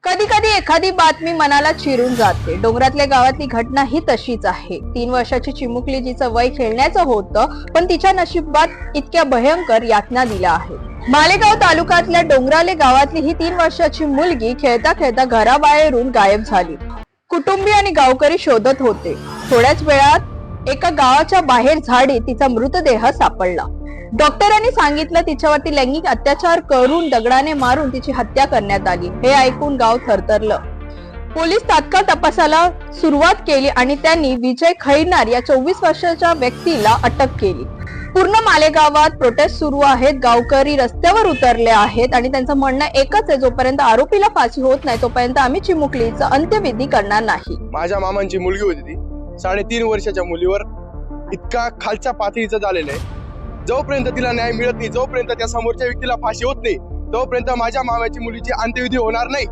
कधी कधी एखादी बातमी मनाला चिरून जाते। डोंगरातल्या गावातली घटना ही तशीच आहे। 3 वर्षाची चिमुकली जिचं वय खेळण्याचं होतं, पण तिच्या नशिबात इतक्या भयंकर यातना दिल्या आहेत। मालेगाव तालुक्यातल्या डोंगराले गावातली ही 3 वर्षाची मुलगी खेळता खेळता घराबाहेरून गायब झाली। कुटुंबीय आणि गावकरी शोधत होते। थोड्याच वेळात एका गावाच्या बाहेर झाडीत तिचा मृतदेह सापडला। डॉक्टरांनी सांगितलं तिच्यावरती लैंगिक अत्याचार करून दगडाने मारून तिची हत्या करण्यात आली। हे ऐकून गाव थरथरलं। पोलीस तात्काळ तपासाला सुरुवात केली आणि त्यांनी विजय खैरनार या 24 वर्षाच्या व्यक्तीला अटक केली। पूर्ण मालेगावात प्रोटेस्ट सुरू आहेत। गावकरी रस्त्यावर उतरले आहेत आणि त्यांचं म्हणणं एकच आहे, जोपर्यंत आरोपीला फाशी होत नाही तोपर्यंत आम्ही चिमुकलीचा अंत्यविधी करणार नाही। माझ्या मामांची मुलगी होती ती 3.5 वर्षाच्या मुलीवर इतका खालच्या पातळीचं झालेलं आहे। जोपर्यंत तिला न्याय मिळत नाही, जोपर्यंत त्या समोरच्या व्यक्तीला फाशी होत नाही, तोपर्यंत माझ्या मामाची मुलीची अंत्यविधी होणार नाही।